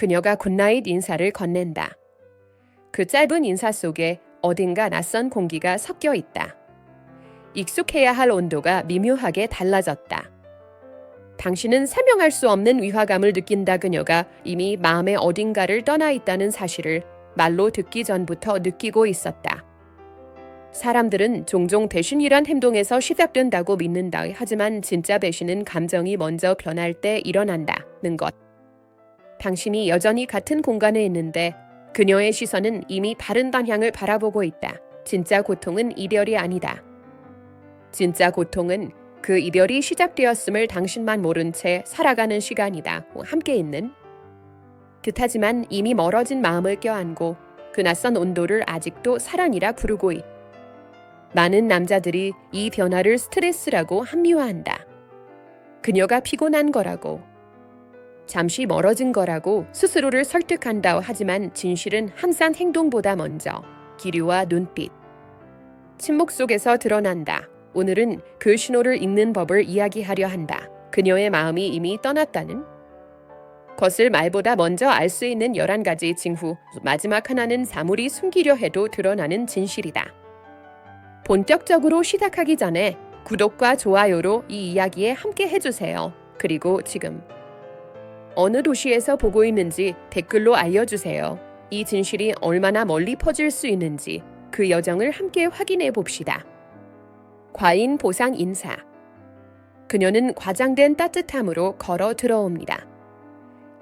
그녀가 굿나잇 인사를 건넨다. 그 짧은 인사 속에 어딘가 낯선 공기가 섞여 있다. 익숙해야 할 온도가 미묘하게 달라졌다. 당신은 설명할 수 없는 위화감을 느낀다. 그녀가 이미 마음의 어딘가를 떠나 있다는 사실을 말로 듣기 전부터 느끼고 있었다. 사람들은 종종 배신이란 행동에서 시작된다고 믿는다. 하지만 진짜 배신은 감정이 먼저 변할 때 일어난다는 것. 당신이 여전히 같은 공간에 있는데 그녀의 시선은 이미 다른 방향을 바라보고 있다. 진짜 고통은 이별이 아니다. 진짜 고통은 그 이별이 시작되었음을 당신만 모른 채 살아가는 시간이다. 함께 있는 듯하지만 이미 멀어진 마음을 껴안고 그 낯선 온도를 아직도 사랑이라 부르고 있다. 많은 남자들이 이 변화를 스트레스라고 합리화한다. 그녀가 피곤한 거라고, 잠시 멀어진 거라고 스스로를 설득한다. 하지만 진실은 항상 행동보다 먼저 기류와 눈빛, 침묵 속에서 드러난다. 오늘은 그 신호를 읽는 법을 이야기하려 한다. 그녀의 마음이 이미 떠났다는 것을 말보다 먼저 알 수 있는 11가지 징후. 마지막 하나는 아무리 숨기려 해도 드러나는 진실이다. 본격적으로 시작하기 전에 구독과 좋아요로 이 이야기에 함께 해주세요. 그리고 지금 어느 도시에서 보고 있는지 댓글로 알려주세요. 이 진실이 얼마나 멀리 퍼질 수 있는지 그 여정을 함께 확인해 봅시다. 과인 보상 인사. 그녀는 과장된 따뜻함으로 걸어 들어옵니다.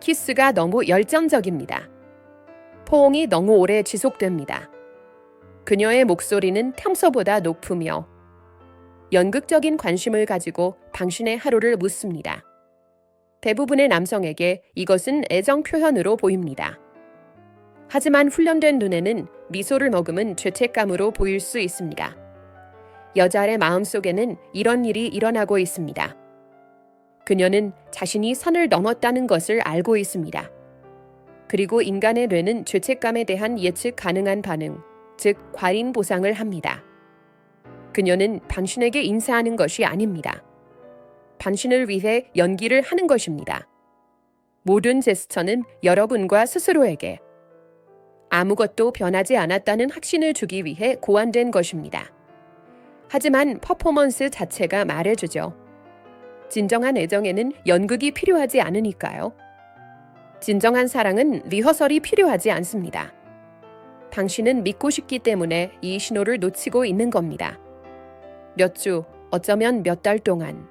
키스가 너무 열정적입니다. 포옹이 너무 오래 지속됩니다. 그녀의 목소리는 평소보다 높으며 연극적인 관심을 가지고 당신의 하루를 묻습니다. 대부분의 남성에게 이것은 애정 표현으로 보입니다. 하지만 훈련된 눈에는 미소를 머금은 죄책감으로 보일 수 있습니다. 여자의 마음속에는 이런 일이 일어나고 있습니다. 그녀는 자신이 선을 넘었다는 것을 알고 있습니다. 그리고 인간의 뇌는 죄책감에 대한 예측 가능한 반응, 즉 과잉 보상을 합니다. 그녀는 당신에게 인사하는 것이 아닙니다. 당신을 위해 연기를 하는 것입니다. 모든 제스처는 여러분과 스스로에게 아무것도 변하지 않았다는 확신을 주기 위해 고안된 것입니다. 하지만 퍼포먼스 자체가 말해주죠. 진정한 애정에는 연극이 필요하지 않으니까요. 진정한 사랑은 리허설이 필요하지 않습니다. 당신은 믿고 싶기 때문에 이 신호를 놓치고 있는 겁니다. 몇 주, 어쩌면 몇 달 동안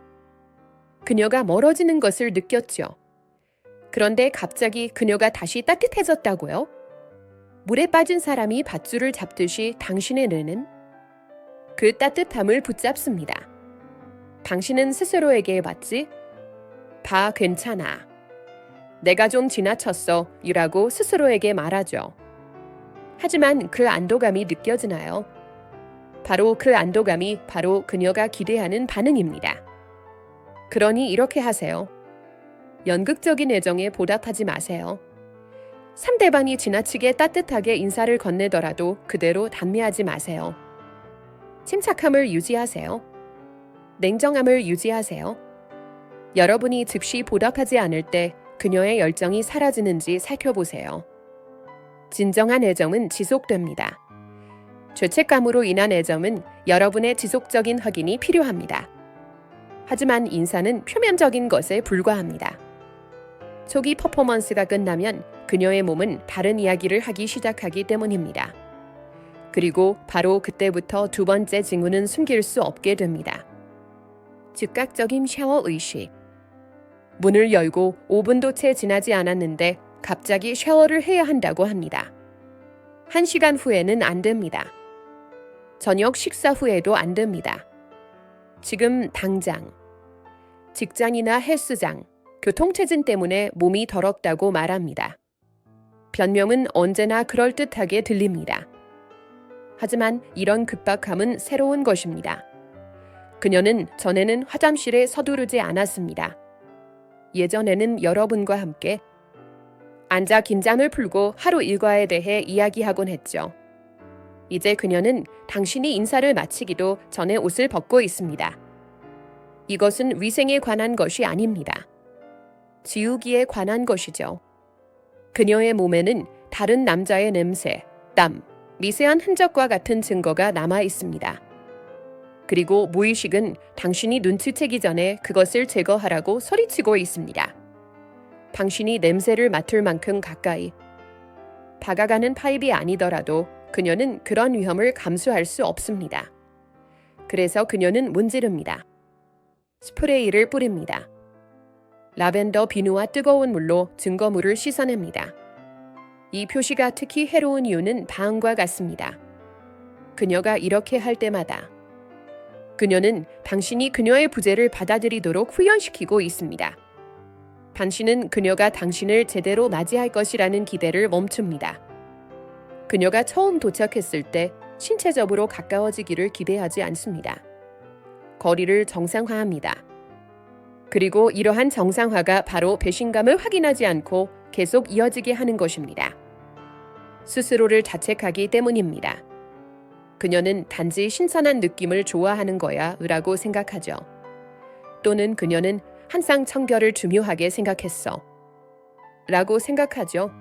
그녀가 멀어지는 것을 느꼈죠. 그런데 갑자기 그녀가 다시 따뜻해졌다고요? 물에 빠진 사람이 밧줄을 잡듯이 당신의 뇌는 그 따뜻함을 붙잡습니다. 당신은 스스로에게 맞지? 다 괜찮아. 내가 좀 지나쳤어. 이라고 스스로에게 말하죠. 하지만 그 안도감이 느껴지나요? 바로 그 안도감이 바로 그녀가 기대하는 반응입니다. 그러니 이렇게 하세요. 연극적인 애정에 보답하지 마세요. 상대방이 지나치게 따뜻하게 인사를 건네더라도 그대로 단매하지 마세요. 침착함을 유지하세요. 냉정함을 유지하세요. 여러분이 즉시 보답하지 않을 때 그녀의 열정이 사라지는지 살펴보세요. 진정한 애정은 지속됩니다. 죄책감으로 인한 애정은 여러분의 지속적인 확인이 필요합니다. 하지만 인사는 표면적인 것에 불과합니다. 초기 퍼포먼스가 끝나면 그녀의 몸은 다른 이야기를 하기 시작하기 때문입니다. 그리고 바로 그때부터 두 번째 징후는 숨길 수 없게 됩니다. 즉각적인 샤워 의식. 문을 열고 5분도 채 지나지 않았는데 갑자기 샤워를 해야 한다고 합니다. 1시간 후에는 안 됩니다. 저녁 식사 후에도 안 됩니다. 지금 당장. 직장이나 헬스장, 교통체증 때문에 몸이 더럽다고 말합니다. 변명은 언제나 그럴듯하게 들립니다. 하지만 이런 급박함은 새로운 것입니다. 그녀는 전에는 화장실에 서두르지 않았습니다. 예전에는 여러분과 함께 앉아 긴장을 풀고 하루 일과에 대해 이야기하곤 했죠. 이제 그녀는 당신이 인사를 마치기도 전에 옷을 벗고 있습니다. 이것은 위생에 관한 것이 아닙니다. 지우기에 관한 것이죠. 그녀의 몸에는 다른 남자의 냄새, 땀, 미세한 흔적과 같은 증거가 남아 있습니다. 그리고 무의식은 당신이 눈치채기 전에 그것을 제거하라고 소리치고 있습니다. 당신이 냄새를 맡을 만큼 가까이 다가가는 파입이 아니더라도 그녀는 그런 위험을 감수할 수 없습니다. 그래서 그녀는 문지릅니다. 스프레이를 뿌립니다. 라벤더 비누와 뜨거운 물로 증거물을 씻어냅니다. 이 표시가 특히 해로운 이유는 다음과 같습니다. 그녀가 이렇게 할 때마다 그녀는 당신이 그녀의 부재를 받아들이도록 훈련시키고 있습니다. 당신은 그녀가 당신을 제대로 맞이할 것이라는 기대를 멈춥니다. 그녀가 처음 도착했을 때 신체적으로 가까워지기를 기대하지 않습니다. 거리를 정상화합니다. 그리고 이러한 정상화가 바로 배신감을 확인하지 않고 계속 이어지게 하는 것입니다. 스스로를 자책하기 때문입니다. 그녀는 단지 신선한 느낌을 좋아하는 거야 라고 생각하죠. 또는 그녀는 항상 청결을 중요하게 생각했어 라고 생각하죠.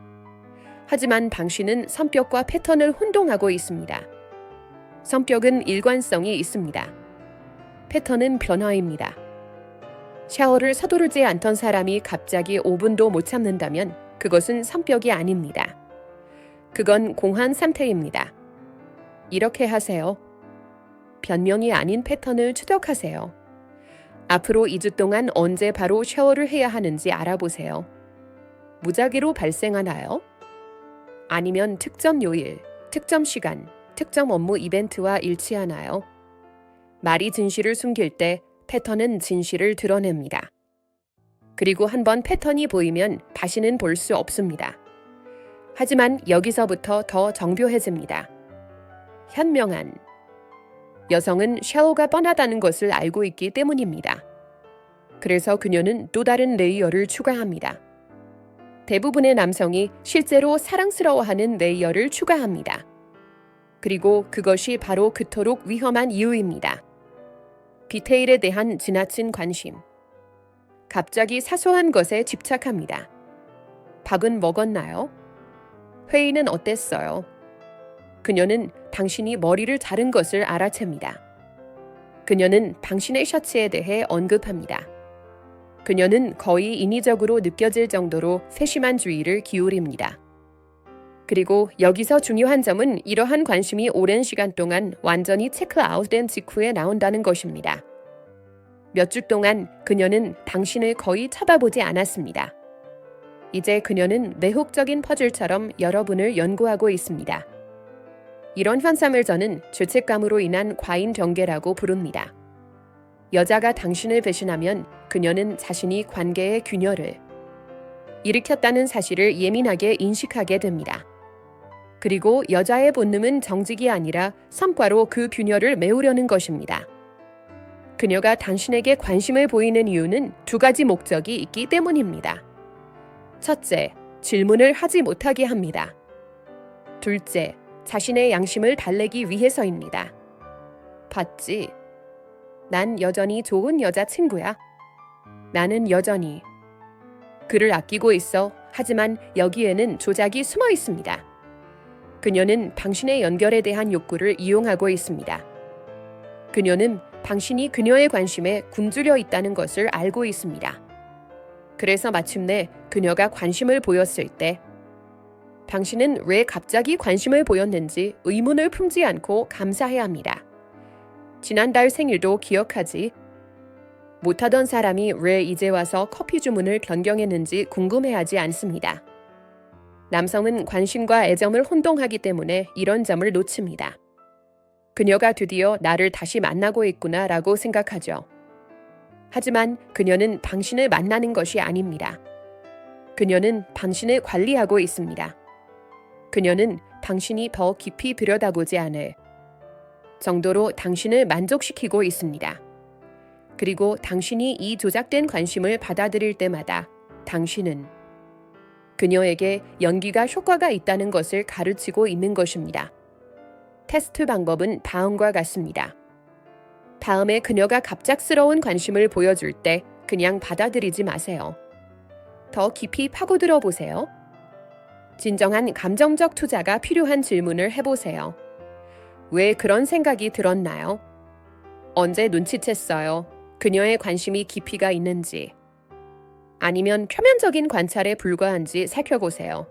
하지만 당신은 성격과 패턴을 혼동하고 있습니다. 성격은 일관성이 있습니다. 패턴은 변화입니다. 샤워를 서두르지 않던 사람이 갑자기 5분도 못 참는다면 그것은 성격이 아닙니다. 그건 공황 상태입니다. 이렇게 하세요. 변명이 아닌 패턴을 추적하세요. 앞으로 2주 동안 언제 바로 샤워를 해야 하는지 알아보세요. 무작위로 발생하나요? 아니면 특정 요일, 특정 시간, 특정 업무 이벤트와 일치하나요? 말이 진실을 숨길 때 패턴은 진실을 드러냅니다. 그리고 한번 패턴이 보이면 다시는 볼 수 없습니다. 하지만 여기서부터 더 정교해집니다. 현명한 여성은 샤워가 뻔하다는 것을 알고 있기 때문입니다. 그래서 그녀는 또 다른 레이어를 추가합니다. 대부분의 남성이 실제로 사랑스러워하는 레이어를 추가합니다. 그리고 그것이 바로 그토록 위험한 이유입니다. 디테일에 대한 지나친 관심. 갑자기 사소한 것에 집착합니다. 밥은 먹었나요? 회의는 어땠어요? 그녀는 당신이 머리를 자른 것을 알아챕니다. 그녀는 당신의 셔츠에 대해 언급합니다. 그녀는 거의 인위적으로 느껴질 정도로 세심한 주의를 기울입니다. 그리고 여기서 중요한 점은 이러한 관심이 오랜 시간 동안 완전히 체크아웃된 직후에 나온다는 것입니다. 몇 주 동안 그녀는 당신을 거의 쳐다보지 않았습니다. 이제 그녀는 매혹적인 퍼즐처럼 여러분을 연구하고 있습니다. 이런 현상을 저는 죄책감으로 인한 과잉 경계라고 부릅니다. 여자가 당신을 배신하면 그녀는 자신이 관계의 균열을 일으켰다는 사실을 예민하게 인식하게 됩니다. 그리고 여자의 본능은 정직이 아니라 성과로 그 균열을 메우려는 것입니다. 그녀가 당신에게 관심을 보이는 이유는 두 가지 목적이 있기 때문입니다. 첫째, 질문을 하지 못하게 합니다. 둘째, 자신의 양심을 달래기 위해서입니다. 봤지? 난 여전히 좋은 여자친구야. 나는 여전히 그를 아끼고 있어. 하지만 여기에는 조작이 숨어 있습니다. 그녀는 당신의 연결에 대한 욕구를 이용하고 있습니다. 그녀는 당신이 그녀의 관심에 굶주려 있다는 것을 알고 있습니다. 그래서 마침내 그녀가 관심을 보였을 때 당신은 왜 갑자기 관심을 보였는지 의문을 품지 않고 감사해야 합니다. 지난달 생일도 기억하지? 못하던 사람이 왜 이제 와서 커피 주문을 변경했는지 궁금해하지 않습니다. 남성은 관심과 애정을 혼동하기 때문에 이런 점을 놓칩니다. 그녀가 드디어 나를 다시 만나고 있구나 라고 생각하죠. 하지만 그녀는 당신을 만나는 것이 아닙니다. 그녀는 당신을 관리하고 있습니다. 그녀는 당신이 더 깊이 들여다보지 않을 정도로 당신을 만족시키고 있습니다. 그리고 당신이 이 조작된 관심을 받아들일 때마다 당신은 그녀에게 연기가 효과가 있다는 것을 가르치고 있는 것입니다. 테스트 방법은 다음과 같습니다. 다음에 그녀가 갑작스러운 관심을 보여줄 때 그냥 받아들이지 마세요. 더 깊이 파고들어 보세요. 진정한 감정적 투자가 필요한 질문을 해보세요. 왜 그런 생각이 들었나요? 언제 눈치챘어요? 그녀의 관심이 깊이가 있는지. 아니면 표면적인 관찰에 불과한지 살펴보세요.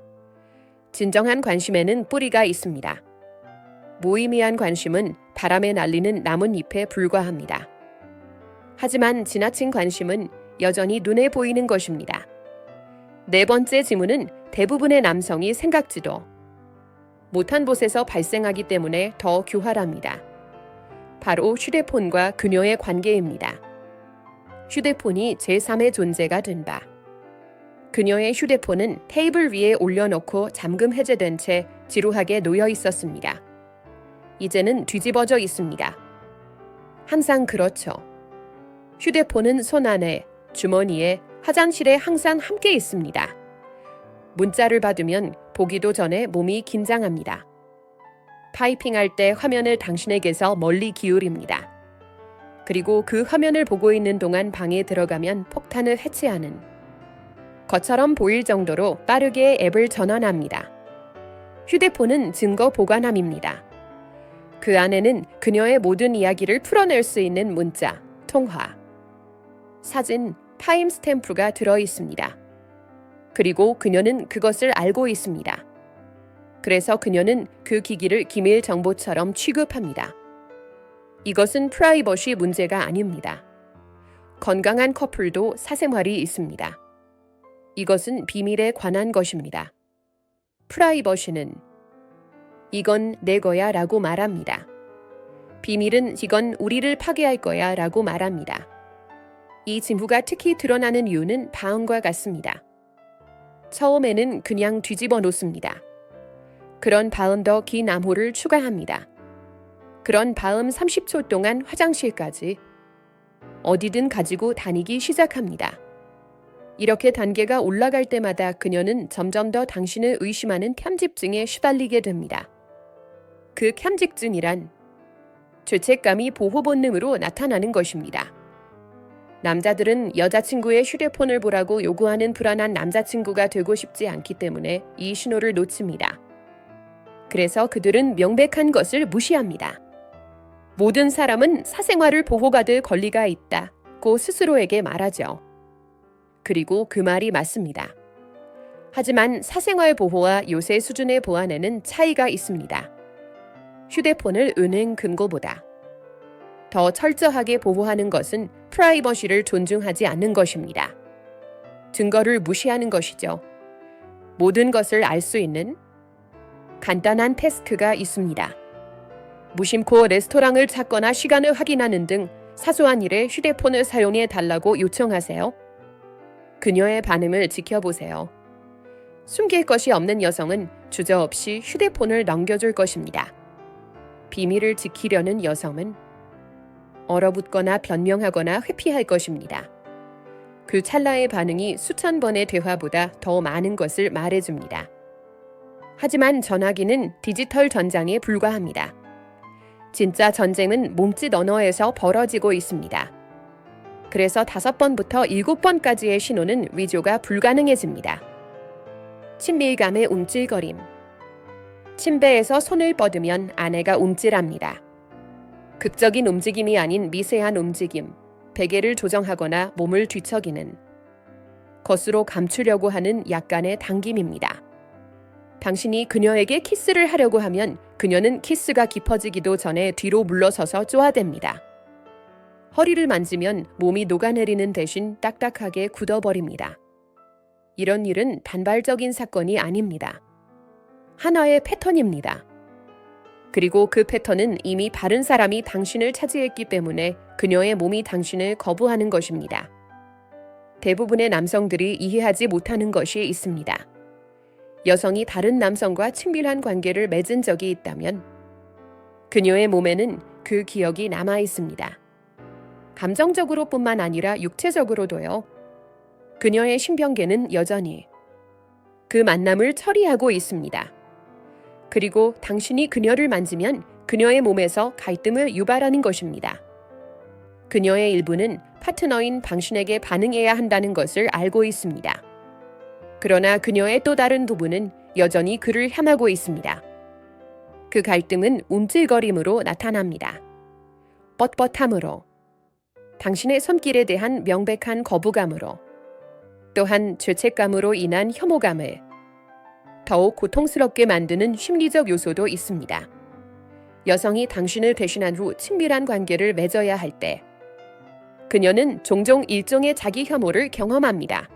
진정한 관심에는 뿌리가 있습니다. 무의미한 관심은 바람에 날리는 나뭇잎에 불과합니다. 하지만 지나친 관심은 여전히 눈에 보이는 것입니다. 네 번째 지문은 대부분의 남성이 생각지도 못한 곳에서 발생하기 때문에 더 교활합니다. 바로 휴대폰과 그녀의 관계입니다. 휴대폰이 제3의 존재가 된 바. 그녀의 휴대폰은 테이블 위에 올려놓고 잠금 해제된 채 지루하게 놓여 있었습니다. 이제는 뒤집어져 있습니다. 항상 그렇죠. 휴대폰은 손 안에, 주머니에, 화장실에 항상 함께 있습니다. 문자를 받으면 보기도 전에 몸이 긴장합니다. 타이핑할 때 화면을 당신에게서 멀리 기울입니다. 그리고 그 화면을 보고 있는 동안 방에 들어가면 폭탄을 해체하는 것처럼 보일 정도로 빠르게 앱을 전환합니다. 휴대폰은 증거 보관함입니다. 그 안에는 그녀의 모든 이야기를 풀어낼 수 있는 문자, 통화, 사진, 타임 스탬프가 들어 있습니다. 그리고 그녀는 그것을 알고 있습니다. 그래서 그녀는 그 기기를 기밀 정보처럼 취급합니다. 이것은 프라이버시 문제가 아닙니다. 건강한 커플도 사생활이 있습니다. 이것은 비밀에 관한 것입니다. 프라이버시는 이건 내 거야 라고 말합니다. 비밀은 이건 우리를 파괴할 거야 라고 말합니다. 이 징후가 특히 드러나는 이유는 다음과 같습니다. 처음에는 그냥 뒤집어 놓습니다. 그런 다음 더 긴 암호를 추가합니다. 그런 다음 30초 동안 화장실까지 어디든 가지고 다니기 시작합니다. 이렇게 단계가 올라갈 때마다 그녀는 점점 더 당신을 의심하는 탐집증에 시달리게 됩니다. 그 탐직증이란 죄책감이 보호 본능으로 나타나는 것입니다. 남자들은 여자친구의 휴대폰을 보라고 요구하는 불안한 남자친구가 되고 싶지 않기 때문에 이 신호를 놓칩니다. 그래서 그들은 명백한 것을 무시합니다. 모든 사람은 사생활을 보호받을 권리가 있다고 스스로에게 말하죠. 그리고 그 말이 맞습니다. 하지만 사생활 보호와 요새 수준의 보안에는 차이가 있습니다. 휴대폰을 은행 금고보다 더 철저하게 보호하는 것은 프라이버시를 존중하지 않는 것입니다. 증거를 무시하는 것이죠. 모든 것을 알 수 있는 간단한 태스크가 있습니다. 무심코 레스토랑을 찾거나 시간을 확인하는 등 사소한 일에 휴대폰을 사용해 달라고 요청하세요. 그녀의 반응을 지켜보세요. 숨길 것이 없는 여성은 주저없이 휴대폰을 넘겨줄 것입니다. 비밀을 지키려는 여성은 얼어붙거나 변명하거나 회피할 것입니다. 그 찰나의 반응이 수천 번의 대화보다 더 많은 것을 말해줍니다. 하지만 전화기는 디지털 전장에 불과합니다. 진짜 전쟁은 몸짓 언어에서 벌어지고 있습니다. 그래서 5번부터 7번까지의 신호는 위조가 불가능해집니다. 친밀감의 움찔거림. 침대에서 손을 뻗으면 아내가 움찔합니다. 극적인 움직임이 아닌 미세한 움직임, 베개를 조정하거나 몸을 뒤척이는 것으로 감추려고 하는 약간의 당김입니다. 당신이 그녀에게 키스를 하려고 하면 그녀는 키스가 깊어지기도 전에 뒤로 물러서서 쪼아댑니다. 허리를 만지면 몸이 녹아내리는 대신 딱딱하게 굳어버립니다. 이런 일은 단발적인 사건이 아닙니다. 하나의 패턴입니다. 그리고 그 패턴은 이미 다른 사람이 당신을 차지했기 때문에 그녀의 몸이 당신을 거부하는 것입니다. 대부분의 남성들이 이해하지 못하는 것이 있습니다. 여성이 다른 남성과 친밀한 관계를 맺은 적이 있다면 그녀의 몸에는 그 기억이 남아 있습니다. 감정적으로뿐만 아니라 육체적으로도요. 그녀의 신경계는 여전히 그 만남을 처리하고 있습니다. 그리고 당신이 그녀를 만지면 그녀의 몸에서 갈등을 유발하는 것입니다. 그녀의 일부는 파트너인 당신에게 반응해야 한다는 것을 알고 있습니다. 그러나 그녀의 또 다른 부분은 여전히 그를 향하고 있습니다. 그 갈등은 움찔거림으로 나타납니다. 뻣뻣함으로, 당신의 손길에 대한 명백한 거부감으로, 또한 죄책감으로 인한 혐오감을 더욱 고통스럽게 만드는 심리적 요소도 있습니다. 여성이 당신을 대신한 후 친밀한 관계를 맺어야 할 때 그녀는 종종 일종의 자기 혐오를 경험합니다.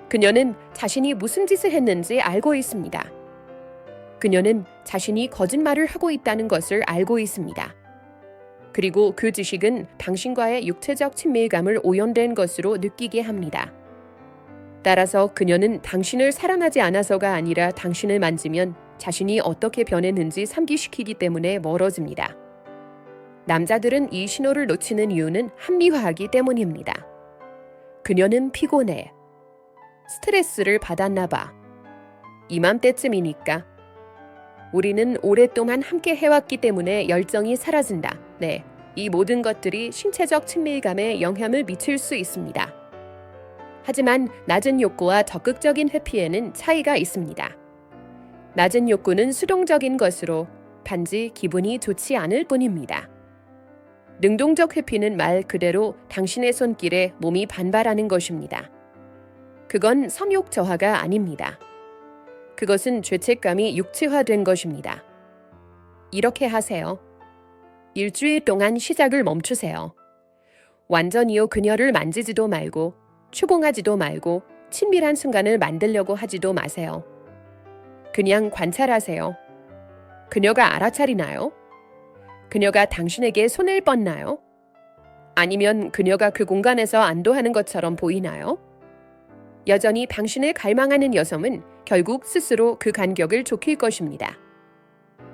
그녀는 자신이 무슨 짓을 했는지 알고 있습니다. 그녀는 자신이 거짓말을 하고 있다는 것을 알고 있습니다. 그리고 그 지식은 당신과의 육체적 친밀감을 오염된 것으로 느끼게 합니다. 따라서 그녀는 당신을 사랑하지 않아서가 아니라 당신을 만지면 자신이 어떻게 변했는지 상기시키기 때문에 멀어집니다. 남자들은 이 신호를 놓치는 이유는 합리화하기 때문입니다. 그녀는 피곤해. 스트레스를 받았나 봐. 이맘때쯤이니까. 우리는 오랫동안 함께 해왔기 때문에 열정이 사라진다. 네, 이 모든 것들이 신체적 친밀감에 영향을 미칠 수 있습니다. 하지만 낮은 욕구와 적극적인 회피에는 차이가 있습니다. 낮은 욕구는 수동적인 것으로 단지 기분이 좋지 않을 뿐입니다. 능동적 회피는 말 그대로 당신의 손길에 몸이 반발하는 것입니다. 그건 성욕 저하가 아닙니다. 그것은 죄책감이 육체화된 것입니다. 이렇게 하세요. 일주일 동안 시작을 멈추세요. 완전히요 그녀를 만지지도 말고 추궁하지도 말고 친밀한 순간을 만들려고 하지도 마세요. 그냥 관찰하세요. 그녀가 알아차리나요? 그녀가 당신에게 손을 뻗나요? 아니면 그녀가 그 공간에서 안도하는 것처럼 보이나요? 여전히 당신을 갈망하는 여성은 결국 스스로 그 간격을 좁힐 것입니다.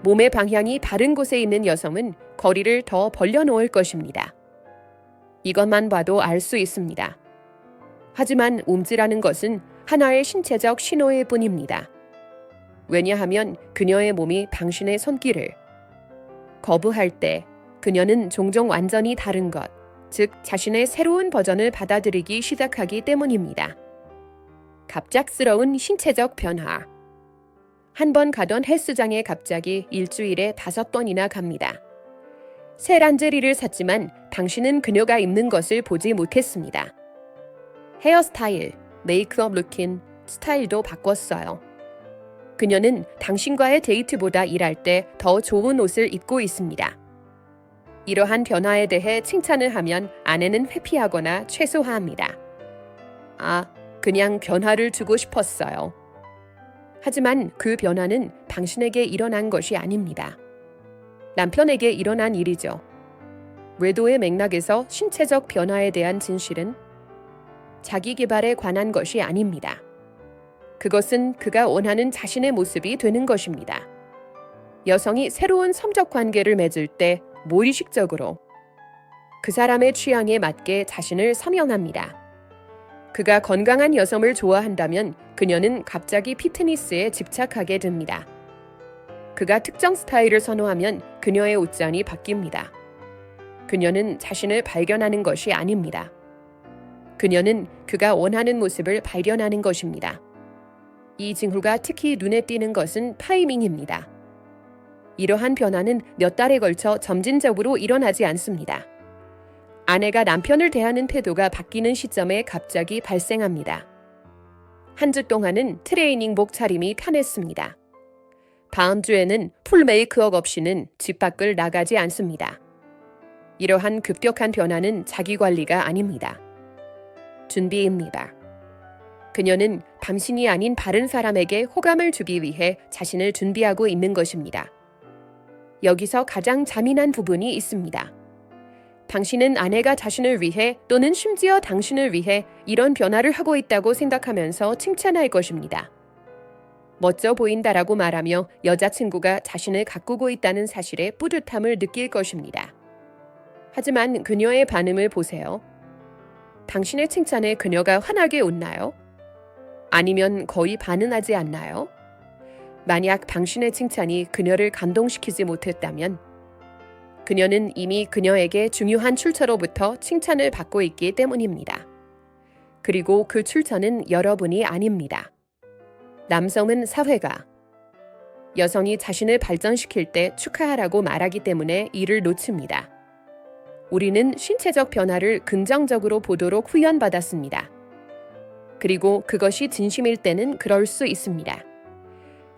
몸의 방향이 다른 곳에 있는 여성은 거리를 더 벌려놓을 것입니다. 이것만 봐도 알 수 있습니다. 하지만 움찔하는 것은 하나의 신체적 신호일 뿐입니다. 왜냐하면 그녀의 몸이 당신의 손길을 거부할 때 그녀는 종종 완전히 다른 것, 즉 자신의 새로운 버전을 받아들이기 시작하기 때문입니다. 갑작스러운 신체적 변화. 한 번 가던 헬스장에 갑자기 일주일에 5번이나 갑니다. 새 란제리를 샀지만 당신은 그녀가 입는 것을 보지 못했습니다. 헤어스타일, 메이크업 루틴, 스타일도 바꿨어요. 그녀는 당신과의 데이트보다 일할 때 더 좋은 옷을 입고 있습니다. 이러한 변화에 대해 칭찬을 하면 아내는 회피하거나 최소화합니다. 아, 그냥 변화를 주고 싶었어요. 하지만 그 변화는 당신에게 일어난 것이 아닙니다. 남편에게 일어난 일이죠. 외도의 맥락에서 신체적 변화에 대한 진실은 자기 개발에 관한 것이 아닙니다. 그것은 그가 원하는 자신의 모습이 되는 것입니다. 여성이 새로운 성적 관계를 맺을 때 무의식적으로 그 사람의 취향에 맞게 자신을 서명합니다. 그가 건강한 여성을 좋아한다면 그녀는 갑자기 피트니스에 집착하게 됩니다. 그가 특정 스타일을 선호하면 그녀의 옷장이 바뀝니다. 그녀는 자신을 발견하는 것이 아닙니다. 그녀는 그가 원하는 모습을 발견하는 것입니다. 이 징후가 특히 눈에 띄는 것은 타이밍입니다. 이러한 변화는 몇 달에 걸쳐 점진적으로 일어나지 않습니다. 아내가 남편을 대하는 태도가 바뀌는 시점에 갑자기 발생합니다. 한 주 동안은 트레이닝복 차림이 편했습니다. 다음 주에는 풀 메이크업 없이는 집 밖을 나가지 않습니다. 이러한 급격한 변화는 자기 관리가 아닙니다. 준비입니다. 그녀는 당신이 아닌 다른 사람에게 호감을 주기 위해 자신을 준비하고 있는 것입니다. 여기서 가장 자민한 부분이 있습니다. 당신은 아내가 자신을 위해 또는 심지어 당신을 위해 이런 변화를 하고 있다고 생각하면서 칭찬할 것입니다. 멋져 보인다라고 말하며 여자친구가 자신을 가꾸고 있다는 사실에 뿌듯함을 느낄 것입니다. 하지만 그녀의 반응을 보세요. 당신의 칭찬에 그녀가 환하게 웃나요? 아니면 거의 반응하지 않나요? 만약 당신의 칭찬이 그녀를 감동시키지 못했다면 그녀는 이미 그녀에게 중요한 출처로부터 칭찬을 받고 있기 때문입니다. 그리고 그 출처는 여러분이 아닙니다. 남성은 사회가 여성이 자신을 발전시킬 때 축하하라고 말하기 때문에 이를 놓칩니다. 우리는 신체적 변화를 긍정적으로 보도록 훈련받았습니다. 그리고 그것이 진심일 때는 그럴 수 있습니다.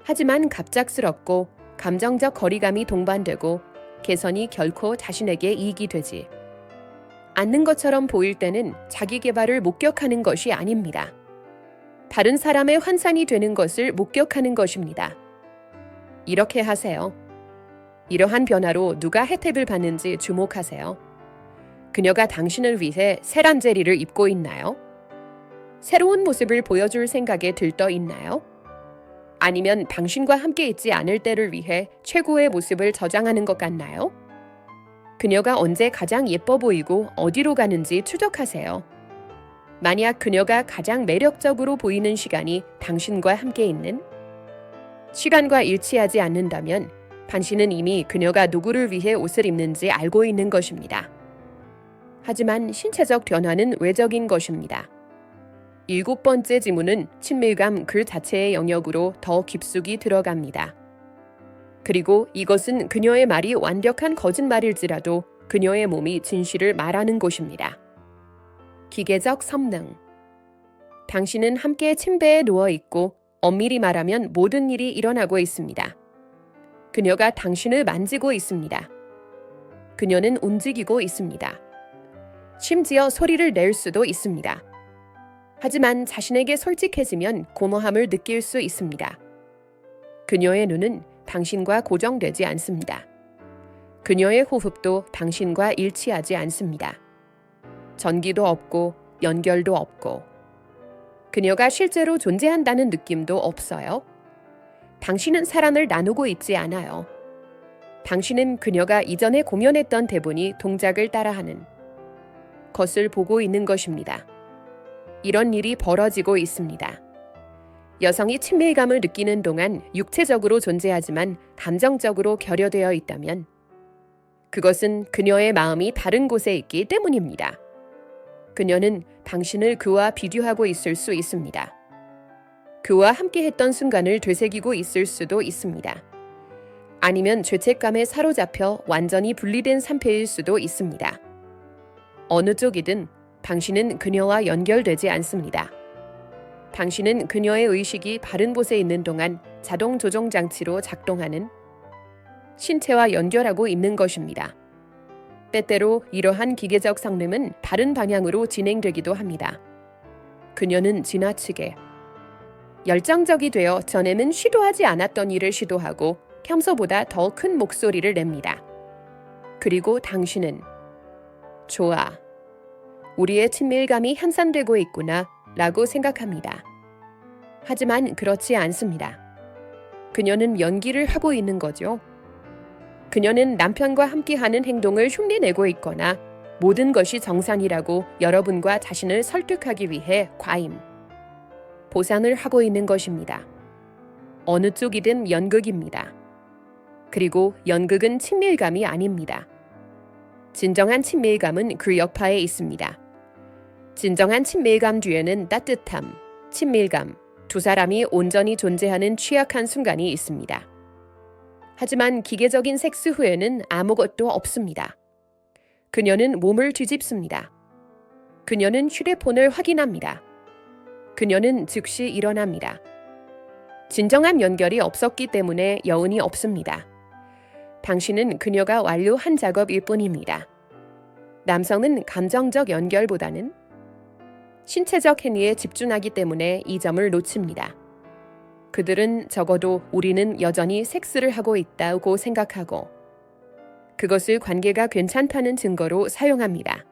하지만 갑작스럽고 감정적 거리감이 동반되고 개선이 결코 자신에게 이익이 되지 않는 것처럼 보일 때는 자기 개발을 목격하는 것이 아닙니다. 다른 사람의 환상이 되는 것을 목격하는 것입니다. 이렇게 하세요. 이러한 변화로 누가 혜택을 받는지 주목하세요. 그녀가 당신을 위해 세란제리를 입고 있나요? 새로운 모습을 보여줄 생각에 들떠 있나요? 아니면 당신과 함께 있지 않을 때를 위해 최고의 모습을 저장하는 것 같나요? 그녀가 언제 가장 예뻐 보이고 어디로 가는지 추적하세요. 만약 그녀가 가장 매력적으로 보이는 시간이 당신과 함께 있는 시간과 일치하지 않는다면 당신은 이미 그녀가 누구를 위해 옷을 입는지 알고 있는 것입니다. 하지만 신체적 변화는 외적인 것입니다. 7번째 지문은 친밀감 그 자체의 영역으로 더 깊숙이 들어갑니다. 그리고 이것은 그녀의 말이 완벽한 거짓말일지라도 그녀의 몸이 진실을 말하는 곳입니다. 기계적 성능. 당신은 함께 침대에 누워 있고 엄밀히 말하면 모든 일이 일어나고 있습니다. 그녀가 당신을 만지고 있습니다. 그녀는 움직이고 있습니다. 심지어 소리를 낼 수도 있습니다. 하지만 자신에게 솔직해지면 공허함을 느낄 수 있습니다. 그녀의 눈은 당신과 고정되지 않습니다. 그녀의 호흡도 당신과 일치하지 않습니다. 전기도 없고 연결도 없고 그녀가 실제로 존재한다는 느낌도 없어요. 당신은 사랑을 나누고 있지 않아요. 당신은 그녀가 이전에 공연했던 대본이 동작을 따라하는 것을 보고 있는 것입니다. 이런 일이 벌어지고 있습니다. 여성이 친밀감을 느끼는 동안 육체적으로 존재하지만 감정적으로 결여되어 있다면 그것은 그녀의 마음이 다른 곳에 있기 때문입니다. 그녀는 당신을 그와 비교하고 있을 수 있습니다. 그와 함께했던 순간을 되새기고 있을 수도 있습니다. 아니면 죄책감에 사로잡혀 완전히 분리된 상태일 수도 있습니다. 어느 쪽이든 당신은 그녀와 연결되지 않습니다. 당신은 그녀의 의식이 바른 곳에 있는 동안 자동 조종 장치로 작동하는 신체와 연결하고 있는 것입니다. 때때로 이러한 기계적 성능은 다른 방향으로 진행되기도 합니다. 그녀는 지나치게 열정적이 되어 전에는 시도하지 않았던 일을 시도하고 평소보다 더 큰 목소리를 냅니다. 그리고 당신은 좋아. 우리의 친밀감이 향상되고 있구나 라고 생각합니다. 하지만 그렇지 않습니다. 그녀는 연기를 하고 있는 거죠. 그녀는 남편과 함께하는 행동을 흉내내고 있거나 모든 것이 정상이라고 여러분과 자신을 설득하기 위해 과잉 보상을 하고 있는 것입니다. 어느 쪽이든 연극입니다. 그리고 연극은 친밀감이 아닙니다. 진정한 친밀감은 그 여파에 있습니다. 진정한 친밀감 뒤에는 따뜻함, 친밀감, 두 사람이 온전히 존재하는 취약한 순간이 있습니다. 하지만 기계적인 섹스 후에는 아무것도 없습니다. 그녀는 몸을 뒤집습니다. 그녀는 휴대폰을 확인합니다. 그녀는 즉시 일어납니다. 진정한 연결이 없었기 때문에 여운이 없습니다. 당신은 그녀가 완료한 작업일 뿐입니다. 남성은 감정적 연결보다는 신체적 행위에 집중하기 때문에 이 점을 놓칩니다. 그들은 적어도 우리는 여전히 섹스를 하고 있다고 생각하고 그것을 관계가 괜찮다는 증거로 사용합니다.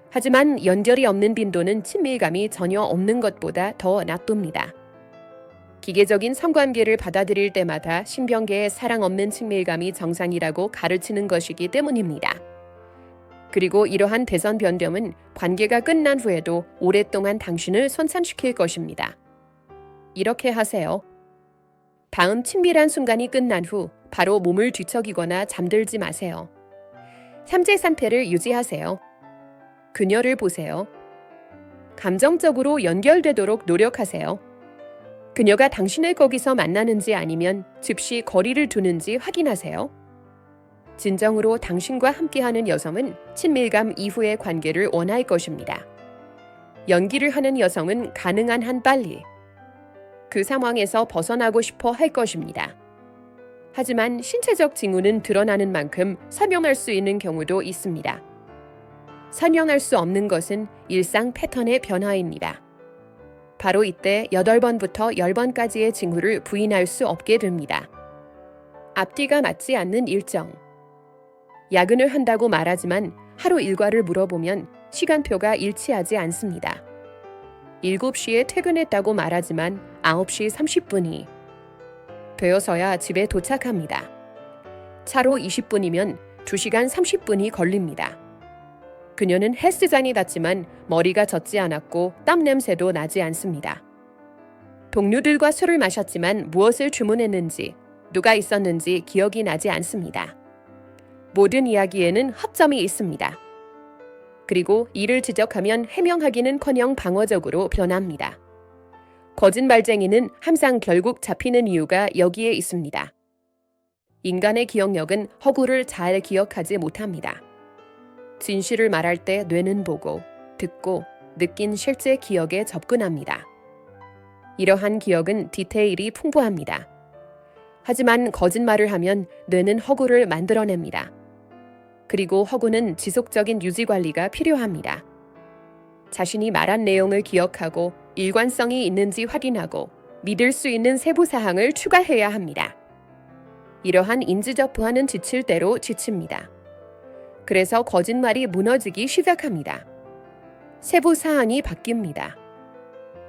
하지만 연결이 없는 빈도는 친밀감이 전혀 없는 것보다 더 나쁩니다. 기계적인 성관계를 받아들일 때마다 신병계의 사랑 없는 친밀감이 정상이라고 가르치는 것이기 때문입니다. 그리고 이러한 대선 변경은 관계가 끝난 후에도 오랫동안 당신을 손상시킬 것입니다. 이렇게 하세요. 다음 친밀한 순간이 끝난 후 바로 몸을 뒤척이거나 잠들지 마세요. 삼재 상태를 유지하세요. 그녀를 보세요. 감정적으로 연결되도록 노력하세요. 그녀가 당신을 거기서 만나는지 아니면 즉시 거리를 두는지 확인하세요. 진정으로 당신과 함께하는 여성은 친밀감 이후의 관계를 원할 것입니다. 연기를 하는 여성은 가능한 한 빨리 그 상황에서 벗어나고 싶어 할 것입니다. 하지만 신체적 징후는 드러나는 만큼 설명할 수 있는 경우도 있습니다. 설명할 수 없는 것은 일상 패턴의 변화입니다. 바로 이때 8번부터 10번까지의 징후를 부인할 수 없게 됩니다. 앞뒤가 맞지 않는 일정. 야근을 한다고 말하지만 하루 일과를 물어보면 시간표가 일치하지 않습니다. 7시에 퇴근했다고 말하지만 9시 30분이 되어서야 집에 도착합니다. 차로 20분이면 2시간 30분이 걸립니다. 그녀는 헬스장이 닿지만 머리가 젖지 않았고 땀 냄새도 나지 않습니다. 동료들과 술을 마셨지만 무엇을 주문했는지, 누가 있었는지 기억이 나지 않습니다. 모든 이야기에는 허점이 있습니다. 그리고 이를 지적하면 해명하기는커녕 방어적으로 변합니다. 거짓말쟁이는 항상 결국 잡히는 이유가 여기에 있습니다. 인간의 기억력은 허구를 잘 기억하지 못합니다. 진실을 말할 때 뇌는 보고, 듣고, 느낀 실제 기억에 접근합니다. 이러한 기억은 디테일이 풍부합니다. 하지만 거짓말을 하면 뇌는 허구를 만들어냅니다. 그리고 허구는 지속적인 유지관리가 필요합니다. 자신이 말한 내용을 기억하고 일관성이 있는지 확인하고 믿을 수 있는 세부 사항을 추가해야 합니다. 이러한 인지적 부하는 지칠 대로 지칩니다. 그래서 거짓말이 무너지기 시작합니다. 세부 사항이 바뀝니다.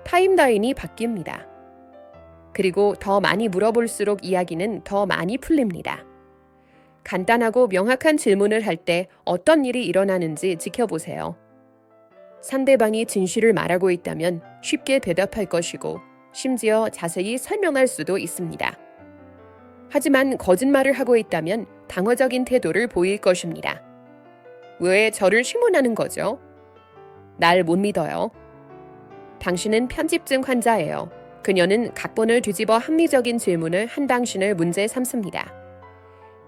타임라인이 바뀝니다. 그리고 더 많이 물어볼수록 이야기는 더 많이 풀립니다. 간단하고 명확한 질문을 할 때 어떤 일이 일어나는지 지켜보세요. 상대방이 진실을 말하고 있다면 쉽게 대답할 것이고 심지어 자세히 설명할 수도 있습니다. 하지만 거짓말을 하고 있다면 방어적인 태도를 보일 것입니다. 왜 저를 신문하는 거죠? 날 못 믿어요. 당신은 편집증 환자예요. 그녀는 각본을 뒤집어 합리적인 질문을 한 당신을 문제 삼습니다.